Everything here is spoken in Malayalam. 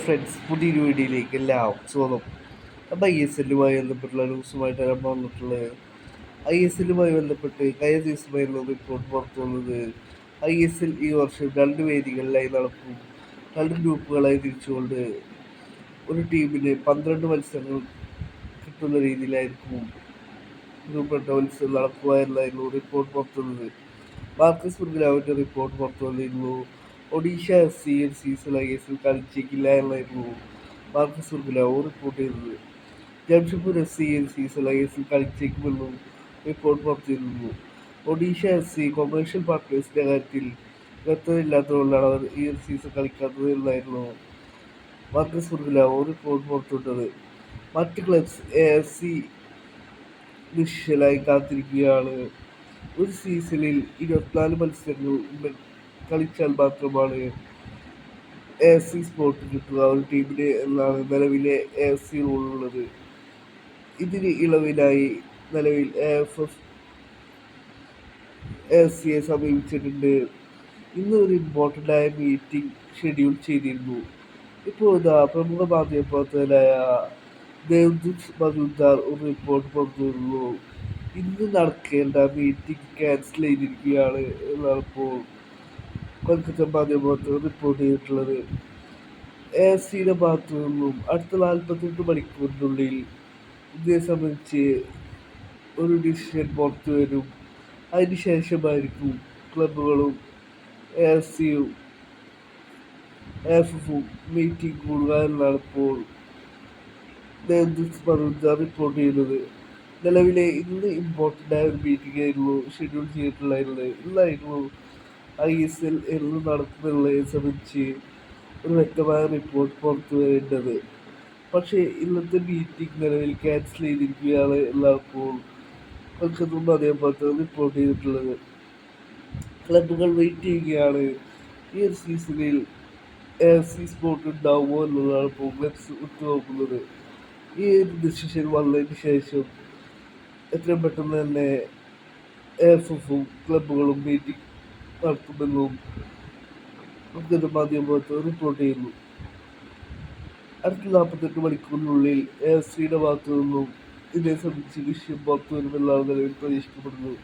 ഫ്രണ്ട്സ്, പുതിയൊരു വീഡിയോയിലേക്ക് എല്ലാവർക്കും സ്വാഗതം. അപ്പോൾ ISLുമായി ബന്ധപ്പെട്ടുള്ള ന്യൂസുമായിട്ടാണ് നമ്മൾ വന്നിട്ടുള്ളത്. ISLുമായി ബന്ധപ്പെട്ട് കഴിഞ്ഞ ദിവസമായിരുന്നു റിപ്പോർട്ട് പുറത്തു വന്നത്. ISL ഈ വർഷം 2 വേദികളിലായി നടക്കും. 2 ഗ്രൂപ്പുകളായി തിരിച്ചുകൊണ്ട് ഒരു ടീമിന് 12 മത്സരങ്ങൾ കിട്ടുന്ന രീതിയിലായിരിക്കും ഗ്രൂപ്പ് മത്സരം നടക്കുക എന്നായിരുന്നു റിപ്പോർട്ട് പുറത്തുവന്നത്. മാർക്കസ് ബുർഗിലാവിൻ്റെ റിപ്പോർട്ട് പുറത്തു വന്നിരുന്നു. ഒഡീഷ FC സീസൺ ISL കളിച്ചേക്കില്ല എന്നായിരുന്നു മാർക്കസ് ബുർഗിലാവ് റിപ്പോർട്ട് ചെയ്തത്. ജംഷഡ്പൂർ FC സീസൺ ISL കളിച്ചേക്കുമെന്നും റിപ്പോർട്ട് പുറത്തുവരുന്നു. ഒഡീഷ FC കൊമേഴ്ഷ്യൽ പാർട്ട്നേഴ്സിൻ്റെ കാര്യത്തിൽ വ്യക്തതയില്ലാത്തതുകൊണ്ടാണ് അവർ ഈ ഒരു സീസൺ കളിക്കാത്തത് എന്നായിരുന്നു മാർക്കസ് ബുർഗിലാവ് റിപ്പോർട്ട് പുറത്തുവിട്ടത്. മറ്റ് ക്ലബ്സ് AFC നിശ്ചലായി കാത്തിരിക്കുകയാണ്. ഒരു സീസണിൽ 24 മത്സരങ്ങൾ കളിച്ചാൽ മാത്രമാണ് AFC സ്പോട്ട് കിട്ടുക ഒരു ടീമിന് എന്നാണ് നിലവിലെ AFC റൂളുള്ളത്. ഇതിന് ഇളവിനായി നിലവിൽ AFF AFCയെ സമീപിച്ചിട്ടുണ്ട്. ഇന്ന് ഒരു ഇമ്പോർട്ടൻ്റായ മീറ്റിംഗ് ഷെഡ്യൂൾ ചെയ്തിരുന്നു. ഇപ്പോൾ പ്രമുഖ മാധ്യമ പ്രവർത്തകനായ ദേവ്ദൂത് മജുംദാർ ഒരു റിപ്പോർട്ട് പുറത്തുവിടുന്നു. ഇന്ന് നടക്കേണ്ട മീറ്റിംഗ് ക്യാൻസൽ ചെയ്തിരിക്കുകയാണ് എന്നാണ് ഇപ്പോൾ കൊൽക്കത്ത മാധ്യമപ്രവർത്തകർ റിപ്പോർട്ട് ചെയ്തിട്ടുള്ളത്. AFCയുടെ ഭാഗത്തു നിന്നും അടുത്ത 48 മണിക്കൂറിനുള്ളിൽ ഇതിനെ സംബന്ധിച്ച് ഒരു ഡിസിഷൻ പുറത്തു വരും. അതിനുശേഷമായിരിക്കും ക്ലബ്ബുകളും AFCയും AFFും മീറ്റിംഗ് കൂടുക എന്നാണ് ഇപ്പോൾ ദേവ്ദൂത് മജുംദാർ റിപ്പോർട്ട് ചെയ്യുന്നത്. നിലവിലെ ഇന്ന് ഇമ്പോർട്ടൻ്റായ ഒരു മീറ്റിംഗ് ആയിരുന്നു ഷെഡ്യൂൾ ചെയ്തിട്ടുണ്ടായിരുന്നത്. ഇന്നായിരുന്നു ISL എന്ന് നടക്കുമെന്നുള്ളതിനെ സംബന്ധിച്ച് ഒരു വ്യക്തമായ റിപ്പോർട്ട് പുറത്തു വരേണ്ടത്. പക്ഷേ ഇന്നത്തെ മീറ്റിംഗ് നിലവിൽ ക്യാൻസൽ ചെയ്തിരിക്കുകയാണ് എന്നാണ് ഇപ്പോൾ കൊൽക്കത്ത മാധ്യമപ്രവർത്തകർ റിപ്പോർട്ട് ചെയ്തിട്ടുള്ളത്. ക്ലബ്ബുകൾ വെയിറ്റ് ചെയ്യുകയാണ് ഈ ഒരു സീസണിൽ AFC സ്പോട്ട് ഉണ്ടാവുമോ എന്നുള്ളതാണ് ഇപ്പോൾ ക്ലബ്സ് ഉറ്റുനോക്കുന്നത്. ഈ ഒരു ഡിസിഷൻ വന്നതിന് ശേഷം എത്രയും പെട്ടെന്ന് തന്നെ AFFും ക്ലബ്ബുകളും മീറ്റിംഗ് നടത്തുമെന്നും കൊൽക്കത്ത മാധ്യമപ്രവർത്തകർ റിപ്പോർട്ട് ചെയ്യുന്നു. അടുത്ത 48 മണിക്കൂറിനുള്ളിൽ AFCയുടെ ഭാഗത്തു നിന്നും ഇതിനെ സംബന്ധിച്ച് വിഷയം പുറത്തു വരുമെന്നാണ് നിലവിൽ പ്രതീക്ഷിക്കപ്പെടുന്നത്.